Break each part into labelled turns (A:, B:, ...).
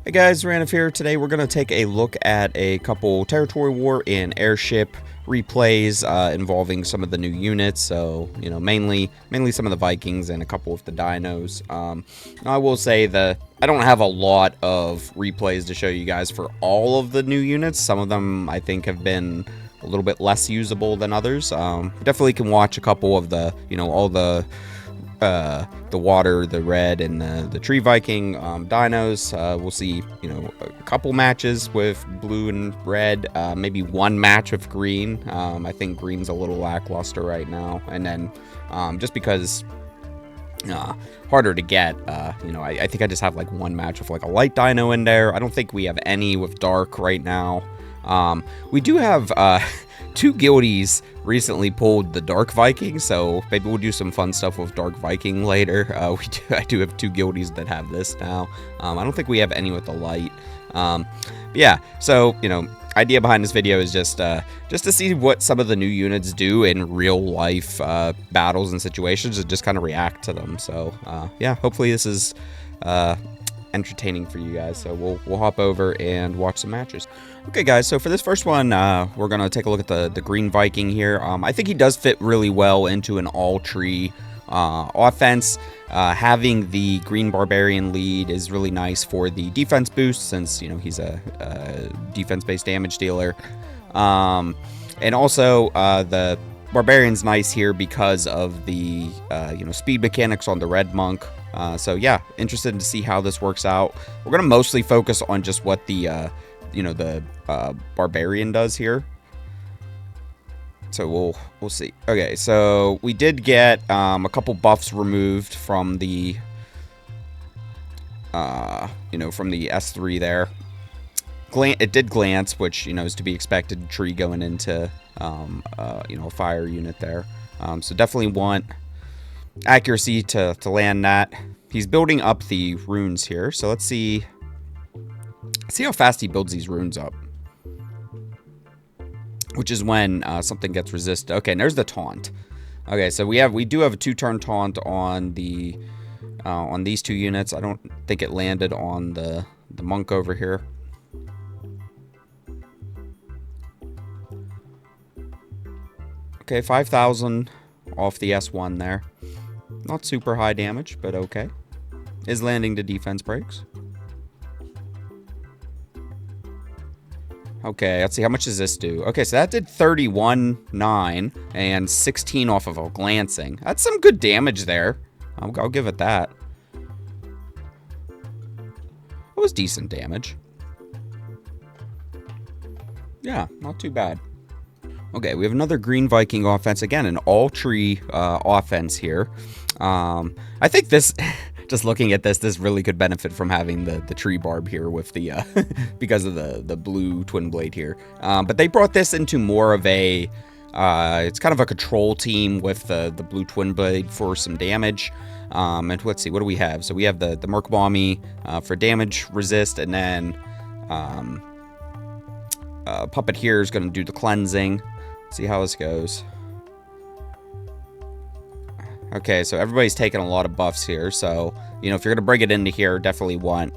A: Hey guys, Xoranath here. Today we're going to take a look at a couple territory war and airship replays involving some of the new units. So, you know, mainly some of the Vikings and a couple of the Dinos. I will say that I don't have a lot of replays to show you guys for all of the new units. Some of them I think have been a little bit less usable than others. Definitely can watch a couple of the, you know, all the water, the red, and the tree Viking dinos. We'll see, you know, a couple matches with blue and red, maybe one match with green. I think green's a little lackluster right now, and then just because harder to get, you know, I think I just have like one match with like a light dino in there. I don't think we have any with dark right now. We do have two guildies recently pulled the Dark Viking, so maybe we'll do some fun stuff with Dark Viking later. I do have two guildies that have this now. I don't think we have any with the light. Yeah, so, you know, idea behind this video is just to see what some of the new units do in real life battles and situations, and just kind of react to them. So yeah, hopefully this is entertaining for you guys. So we'll hop over and watch some matches. Okay guys, so for this first one, we're gonna take a look at the green Viking here. I think he does fit really well into an all tree offense. Having the green barbarian lead is really nice for the defense boost, since, you know, he's a defense based damage dealer. And also the barbarian's nice here because of the you know, speed mechanics on the red monk. So yeah, interested to see how this works out. We're gonna mostly focus on just what the you know, the barbarian does here. So we'll see. Okay, so we did get a couple buffs removed from the you know, from the S3 there. It did glance, which, you know, is to be expected. Tree going into you know, a fire unit there. So definitely want accuracy to land that. He's building up the runes here, so let's see how fast he builds these runes up, which is when something gets resisted. Okay, and there's the taunt. Okay, so we do have a 2-turn taunt on the on these two units. I don't think it landed on the monk over here. Okay, 5,000 off the S1 there. Not super high damage, but okay. Is landing to defense breaks. Okay, let's see, how much does this do? Okay, so that did 31.9 and 16 off of a glancing. That's some good damage there. I'll give it that. That was decent damage. Yeah, not too bad. Okay, we have another green Viking offense. Again, an all-tree offense here. I think this... Just looking at this really could benefit from having the tree barb here with the because of the blue twin blade here. But they brought this into more of a it's kind of a control team with the blue twin blade for some damage. And let's see, what do we have? So we have the Merc Bomby for damage resist, and then Puppet here is going to do the cleansing. Let's see how this goes. Okay, so everybody's taking a lot of buffs here, so, you know, if you're going to bring it into here, definitely want,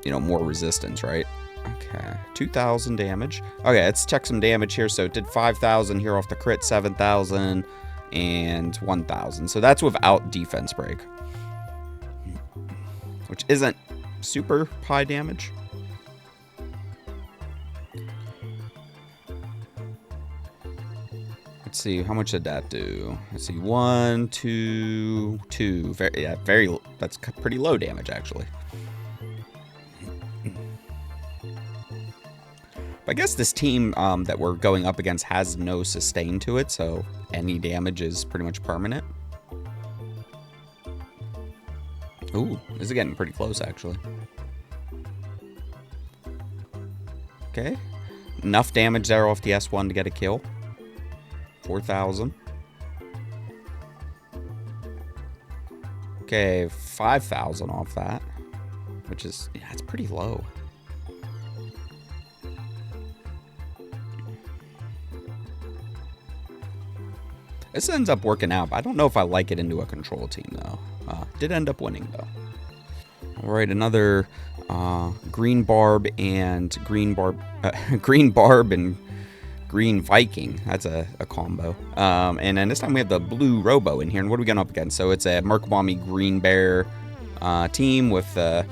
A: you know, more resistance, right? Okay, 2,000 damage. Okay, let's check some damage here. So it did 5,000 here off the crit, 7,000, and 1,000. So that's without defense break, which isn't super high damage. Let's see, how much did that do? Let's see, 1, 2, 2. That's pretty low damage, actually. But I guess this team that we're going up against has no sustain to it, so any damage is pretty much permanent. Ooh, this is getting pretty close, actually. Okay, enough damage there off the S1 to get a kill. 4,000. Okay, 5,000 off that, which is, yeah, it's pretty low. This ends up working out, but I don't know if I like it into a control team, though. Did end up winning, though. All right, another Green barb and green barb, green barb and green Viking. That's a combo. And then this time we have the blue Robo in here. And what are we going up against? So it's a Merkbommy Green Bear team with a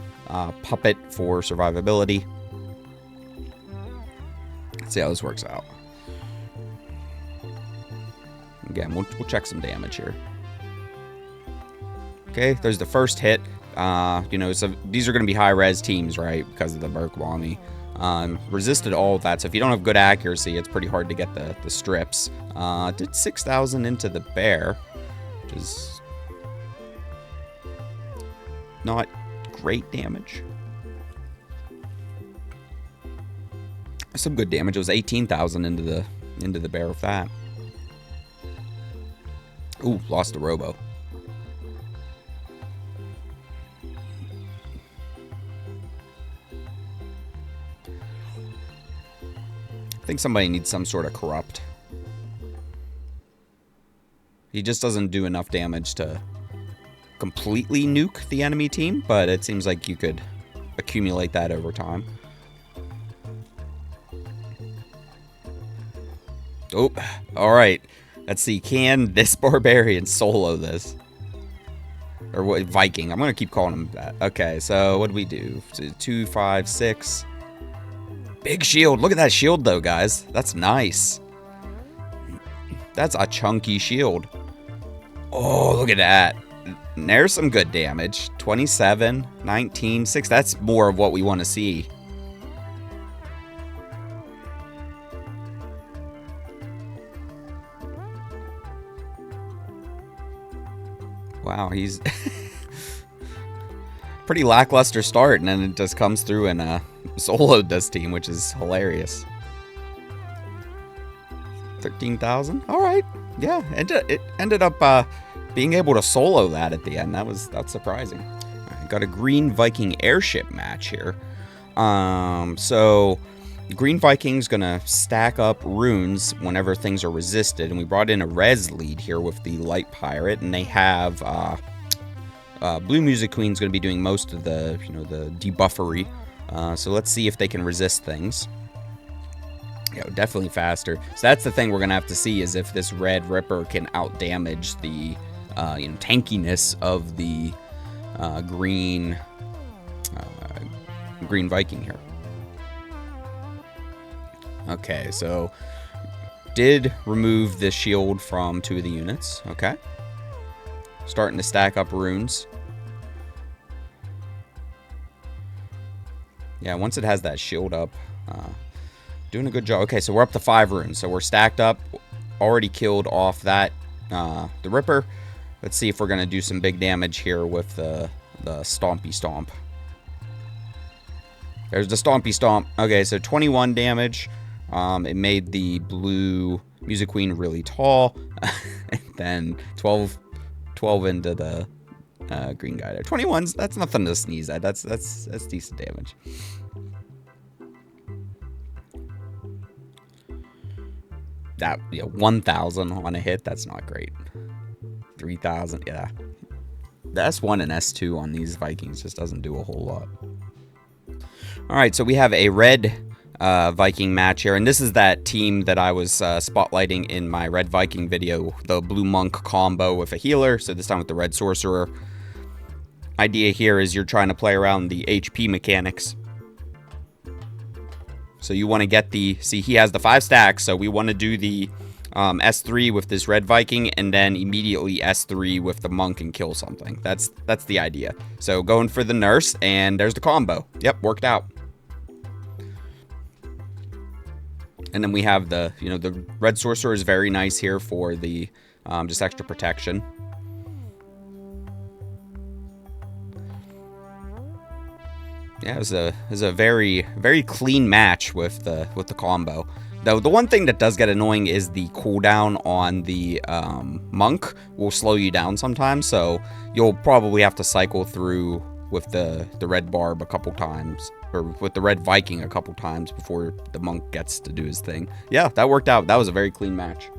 A: puppet for survivability. Let's see how this works out. Again, we'll check some damage here. Okay, there's the first hit. You know, so these are going to be high-res teams, right, because of the Merkbommy. Resisted all of that, so if you don't have good accuracy, it's pretty hard to get the strips. Did 6,000 into the bear, which is not great damage. Some good damage. It was 18,000 into the bear with that. Ooh, lost the Robo. I think somebody needs some sort of corrupt. He just doesn't do enough damage to completely nuke the enemy team, but it seems like you could accumulate that over time. Oh, alright. Let's see, can this barbarian solo this? Or what, Viking. I'm going to keep calling him that. Okay, so what do we do? 2, 5, 6... Big shield. Look at that shield, though, guys. That's nice. That's a chunky shield. Oh, look at that. There's some good damage. 27, 19, 6. That's more of what we want to see. Wow, he's... pretty lackluster start, and then it just comes through and soloed this team, which is hilarious. 13,000. All right, yeah. It ended up being able to solo that at the end. That's surprising. All right, got a Green Viking airship match here. So Green Viking's gonna stack up runes whenever things are resisted, and we brought in a res lead here with the light pirate, and they have Blue Music Queen's going to be doing most of the, you know, the debuffery. So let's see if they can resist things. Yeah, definitely faster. So that's the thing we're going to have to see, is if this Red Ripper can outdamage the, you know, tankiness of the green Viking here. Okay, so did remove the shield from 2 of the units. Okay. Starting to stack up runes. Yeah, once it has that shield up, doing a good job. Okay, so we're up to 5 runes. So we're stacked up. Already killed off that, the Ripper. Let's see if we're going to do some big damage here with the Stompy Stomp. There's the Stompy Stomp. Okay, so 21 damage. It made the Blue Music Queen really tall. And then 12 into the green guy there. 21's, that's nothing to sneeze at. That's decent damage. That, yeah, 1,000 on a hit, that's not great. 3,000, yeah. The S1 and S2 on these Vikings just doesn't do a whole lot. Alright, so we have a red Viking match here, and this is that team that I was spotlighting in my red Viking video, the blue monk combo with a healer, so this time with the red sorcerer. Idea here is you're trying to play around the HP mechanics. So you want to get the, see, he has the 5 stacks, so we want to do the S3 with this red Viking, and then immediately S3 with the monk and kill something. That's the idea. So going for the nurse, and there's the combo. Yep, worked out. And then we have the, you know, the red sorcerer is very nice here for the just extra protection. Yeah, it was a very, very clean match with the combo. Though the one thing that does get annoying is the cooldown on the monk will slow you down sometimes, so you'll probably have to cycle through with the red barb a couple times, or with the red Viking a couple times before the monk gets to do his thing. Yeah, that worked out. That was a very clean match.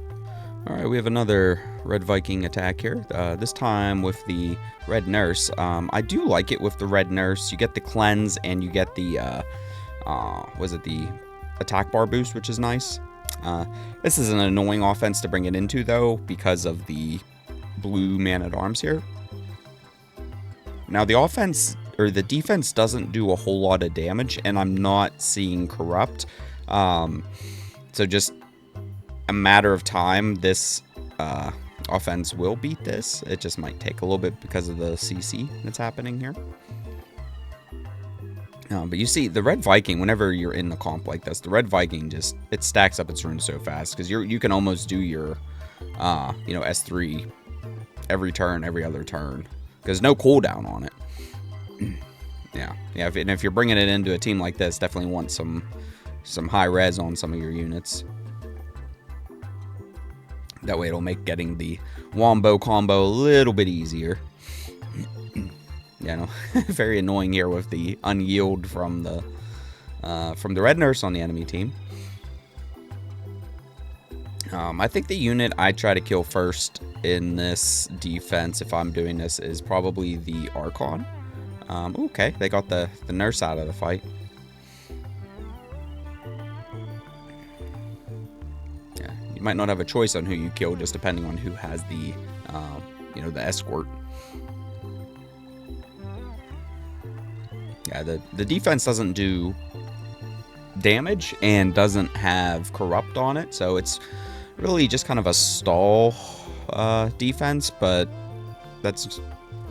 A: Alright, we have another Red Viking attack here, this time with the Red Nurse. I do like it with the Red Nurse. You get the cleanse and you get the, the attack bar boost, which is nice. This is an annoying offense to bring it into, though, because of the blue man-at-arms here. Now, the offense, or the defense doesn't do a whole lot of damage, and I'm not seeing Corrupt. So just a matter of time, this offense will beat this. It just might take a little bit because of the CC that's happening here. But you see, the Red Viking, whenever you're in the comp like this, the Red Viking just, it stacks up its runes so fast, because you can almost do your, S3 every turn, every other turn, because no cooldown on it. Yeah, and if you're bringing it into a team like this, definitely want some high res on some of your units. That way it'll make getting the Wombo combo a little bit easier. Yeah, no, very annoying here with the unyield from the Red Nurse on the enemy team. I think the unit I try to kill first in this defense, if I'm doing this, is probably the Archon. Okay, they got the Nurse out of the fight. Yeah, you might not have a choice on who you kill, just depending on who has the, the escort. Yeah, the defense doesn't do damage and doesn't have Corrupt on it, so it's really just kind of a stall defense, but that's,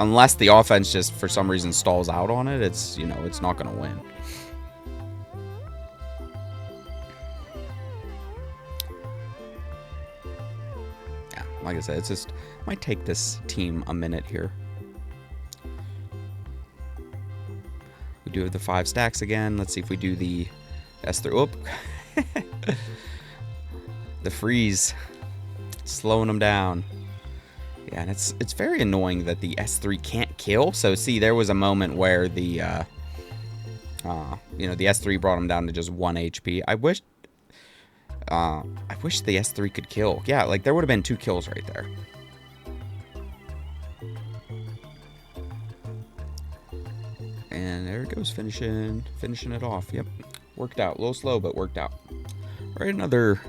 A: unless the offense just for some reason stalls out on it, it's, it's not going to win. Yeah, like I said, it's just, might take this team a minute here. We do have the 5 stacks again. Let's see if we do the S3. Oop. The freeze. Slowing them down. Yeah, and it's very annoying that the S3 can't kill. So, see, there was a moment where the, the S3 brought him down to just 1 HP. I wish the S3 could kill. Yeah, like, there would have been 2 kills right there. And there it goes, finishing it off. Yep, worked out. A little slow, but worked out. All right, another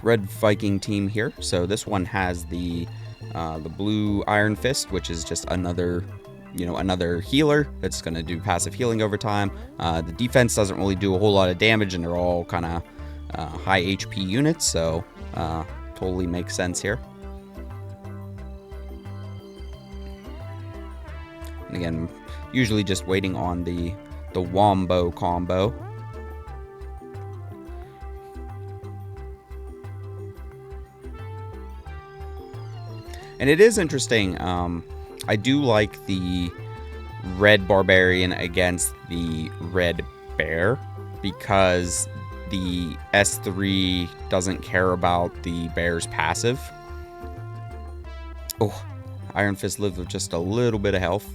A: Red Viking team here. So this one has the blue Iron Fist, which is just another, another healer that's going to do passive healing over time. The defense doesn't really do a whole lot of damage, and they're all kind of high HP units, so totally makes sense here. And again, usually just waiting on the Wombo combo. And it is interesting. I do like the Red Barbarian against the Red Bear, because the S3 doesn't care about the Bear's passive. Oh, Iron Fist lived with just a little bit of health.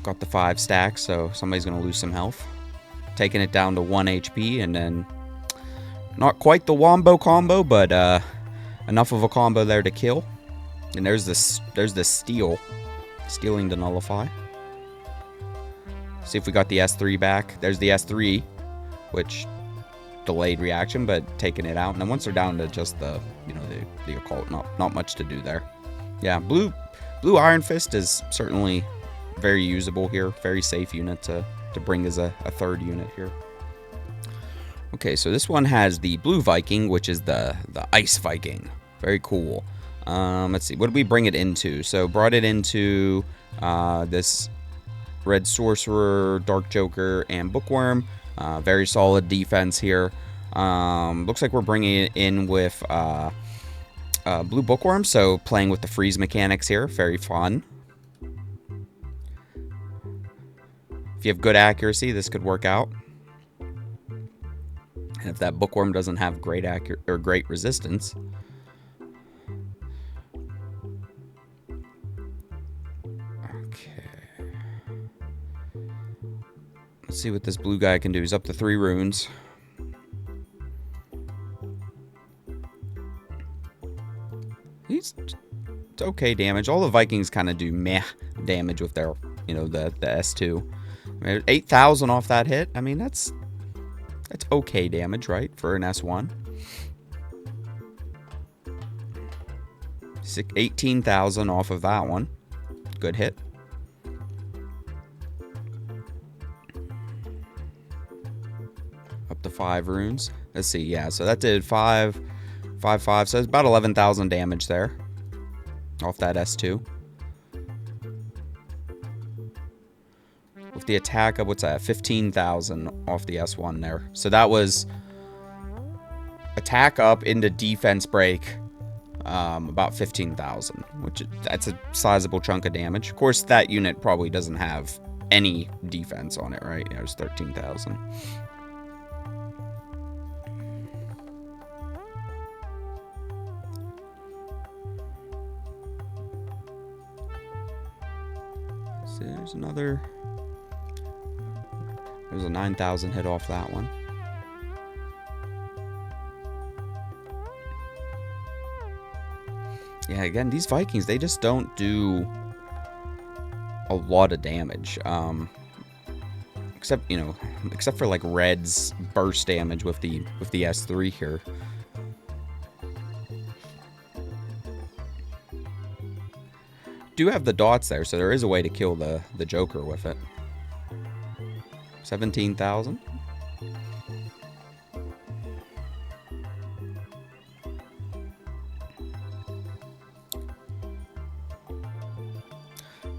A: Got the 5 stacks, so somebody's going to lose some health. Taking it down to 1 HP, and then not quite the Wombo combo, but enough of a combo there to kill. And there's this steal. Stealing to nullify. See if we got the S3 back. There's the S3, which delayed reaction, but taking it out. And then once they're down to just the occult, not much to do there. Yeah, blue Iron Fist is certainly very usable here. Very safe unit to bring as a third unit here. Okay, so this one has the blue Viking, which is the Ice Viking. Very cool. Let's see, what did we bring it into? So brought it into this Red Sorcerer, Dark Joker, and Bookworm. Very solid defense here. Looks like we're bringing it in with blue Bookworm, so playing with the freeze mechanics here. Very fun. If you have good accuracy, this could work out. And if that Bookworm doesn't have great great resistance. Okay. Let's see what this blue guy can do. He's up to 3 runes. it's okay damage. All the Vikings kind of do meh damage with their, you know, the S2. I mean, 8,000 off that hit. I mean, that's okay damage, right, for an S1. 18,000 off of that one. Good hit. Up to 5 runes. Let's see, yeah, so that did 5, 5, 5. So it's about 11,000 damage there off that S2. With the attack up, what's that? 15,000 off the S1 there. So that was attack up into defense break. About 15,000, which that's a sizable chunk of damage. Of course, that unit probably doesn't have any defense on it, right? Yeah, it was 13,000. So there's another. There's a 9,000 hit off that one. Yeah, again, these Vikings, they just don't do a lot of damage. Except, you know, except for like Red's burst damage with the S3 here. Do have the dots there, so there is a way to kill the Joker with it. 17,000.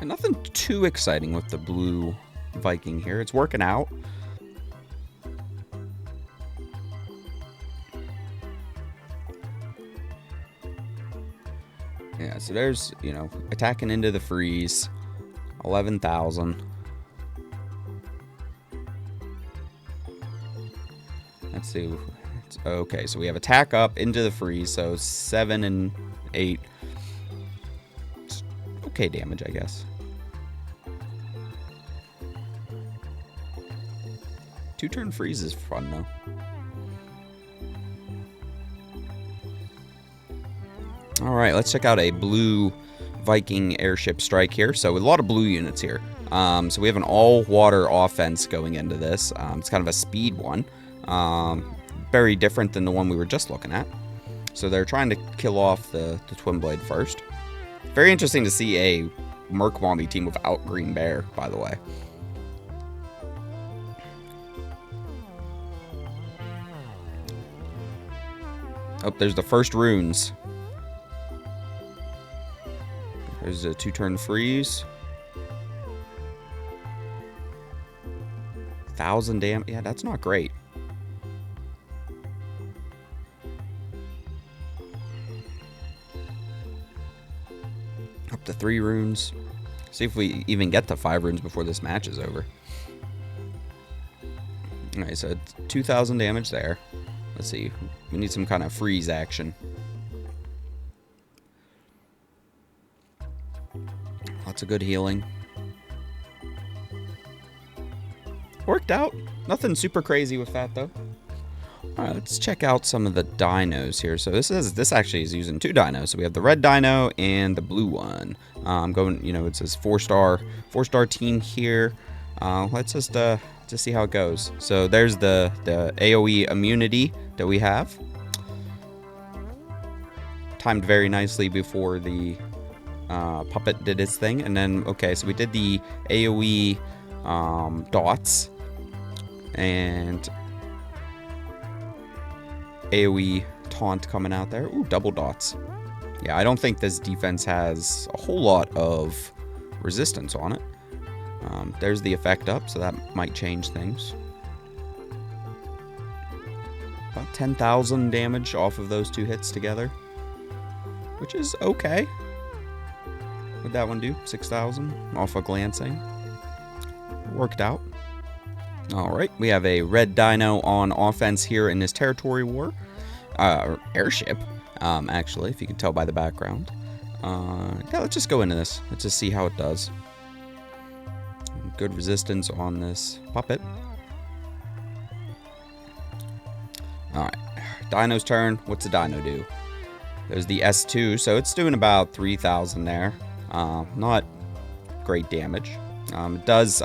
A: And nothing too exciting with the blue Viking here. It's working out. Yeah, so there's, you know, attacking into the freeze. 11,000. Let's see. Okay, so we have attack up into the freeze. So 7 and 8. It's okay damage, I guess. 2-turn freeze is fun, though. Alright, let's check out a blue Viking airship strike here. So a lot of blue units here. So we have an all-water offense going into this. It's kind of a speed one. Very different than the one we were just looking at. So they're trying to kill off the Twin Blade first. Very interesting to see a Merc Mommy team without Green Bear, by the way. Oh, there's the first runes. There's a 2-turn freeze. 1,000 damage. Yeah, that's not great. Up to 3 runes. See if we even get to 5 runes before this match is over. Alright, so 2,000 damage there. Let's see. We need some kind of freeze action. Lots of good healing. Worked out. Nothing super crazy with that, though. Alright, let's check out some of the dinos here. So this actually is using 2 dinos. So we have the red dino and the blue one. I'm going, you know, it says 4-star team here. Let's just see how it goes. So there's the AoE immunity that we have. Timed very nicely before the puppet did its thing. And then, okay, so we did the AoE dots and AoE taunt coming out there. Ooh, double dots. Yeah, I don't think this defense has a whole lot of resistance on it. There's the effect up, so that might change things. About 10,000 damage off of those 2 hits together, which is okay. What'd that one do? 6,000 off of glancing. Worked out. Alright, we have a red dino on offense here in this territory war. Airship, actually, if you can tell by the background. Yeah, let's just go into this. Let's just see how it does. Good resistance on this puppet. Alright, Dino's turn. What's the dino do? There's the S2, so it's doing about 3,000 there. Not great damage. It does,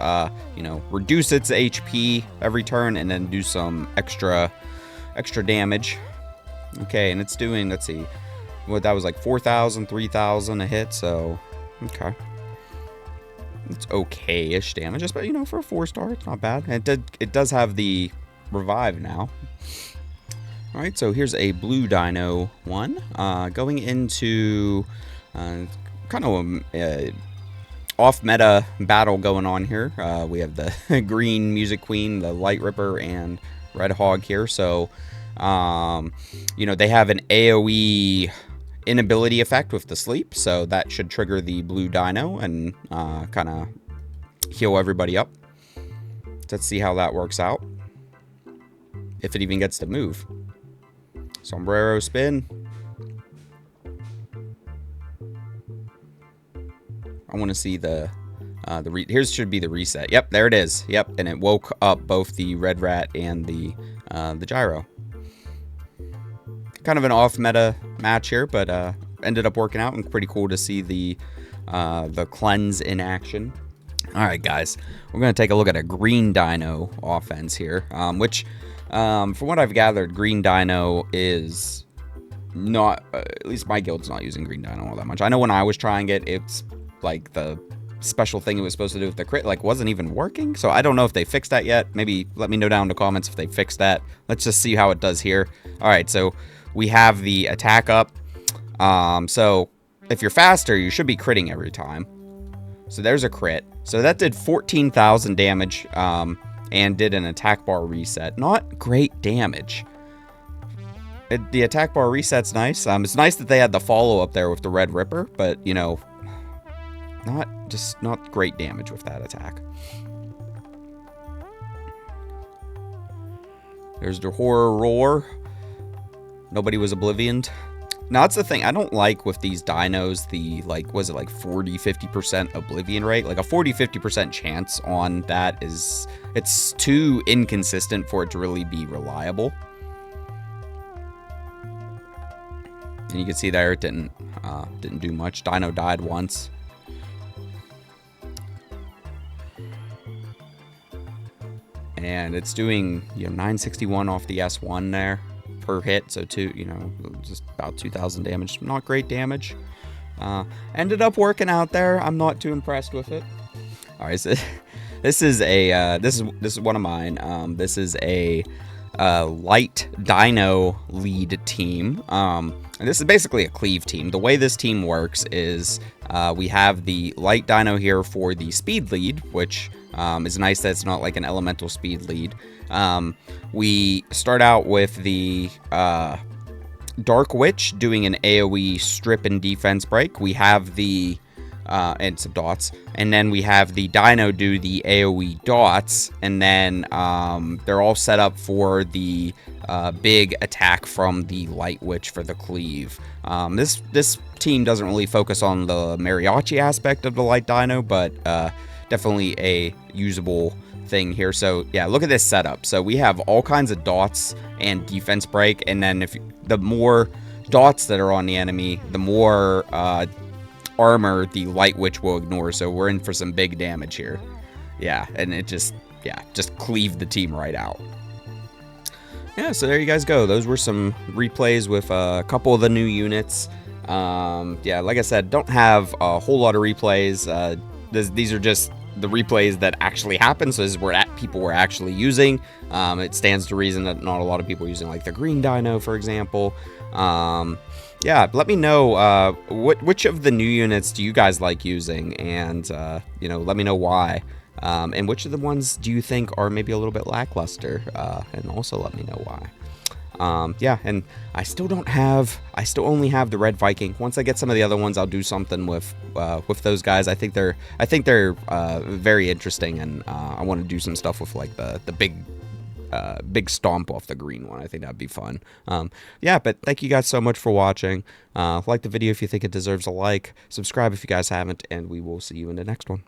A: you know, reduce its HP every turn and then do some extra damage. Okay, and it's doing, let's see, what that was like 4,000, 3,000 a hit, so okay. It's okay-ish damage, but you know, for a 4-star, it's not bad. And it does have the revive now. All right, so here's a blue dino one. Going into kind of a off-meta battle going on here. We have the green music queen, the light ripper, and red hog here. So, you know, they have an AoE inability effect with the sleep, so that should trigger the blue dino and kind of heal everybody up. Let's see how that works out. If it even gets to move. Sombrero spin. I want to see the here should be the reset. Yep, there it is. Yep, and it woke up both the red rat and the gyro. Kind of an off-meta match here, but ended up working out, and pretty cool to see the cleanse in action. All right, guys, we're gonna take a look at a green dino offense here, which, from what I've gathered, green dino is not, at least my guild's not using green dino all that much. I know when I was trying it, it's like the special thing it was supposed to do with the crit, like, wasn't even working. So I don't know if they fixed that yet. Maybe let me know down in the comments if they fixed that. Let's just see how it does here. All right, so we have the attack up. So if you're faster, you should be critting every time. So there's a crit. So that did 14,000 damage, and did an attack bar reset. Not great damage. The attack bar reset's nice. It's nice that they had the follow up there with the red ripper, but you know, not great damage with that attack. There's the horror roar. Nobody was oblivioned. Now, that's the thing I don't like with these dinos, the, like, was it like 40-50% oblivion rate? Like, a 40-50% chance on that is, it's too inconsistent for it to really be reliable. And you can see there, it didn't do much. Dino died once. And it's doing, you know, 961 off the S1 there per hit, so just about 2,000 damage. Not great damage. Ended up working out there. I'm not too impressed with it. All right, so this is one of mine. This is a light dino lead team. And this is basically a cleave team. The way this team works is we have the light dino here for the speed lead, which is nice that it's not like an elemental speed lead. We start out with the Dark Witch doing an AoE strip and defense break. We have the and some dots, and then we have the Dino do the AoE dots, and then they're all set up for the big attack from the Light Witch for the cleave. This team doesn't really focus on the mariachi aspect of the Light Dino, but definitely a usable thing here. So yeah, look at this setup. So we have all kinds of dots and defense break, and then the more dots that are on the enemy, the more armor the Light Witch will ignore. So we're in for some big damage here. Yeah, and it just cleaved the team right out. Yeah, so there you guys go. Those were some replays with a couple of the new units. Yeah, like I said, don't have a whole lot of replays. These are just the replays that actually happen, so this is where people were actually using. It stands to reason that not a lot of people are using, like, the green dino, for example. Yeah, let me know which of the new units do you guys like using, and let me know why. And which of the ones do you think are maybe a little bit lackluster, and also let me know why. Yeah, and I still only have the red Viking. Once I get some of the other ones, I'll do something with those guys. I think they're very interesting, and I want to do some stuff with, like, the big stomp off the green one. I think that'd be fun. Yeah, but thank you guys so much for watching. Like the video if you think it deserves a like, subscribe if you guys haven't, and we will see you in the next one.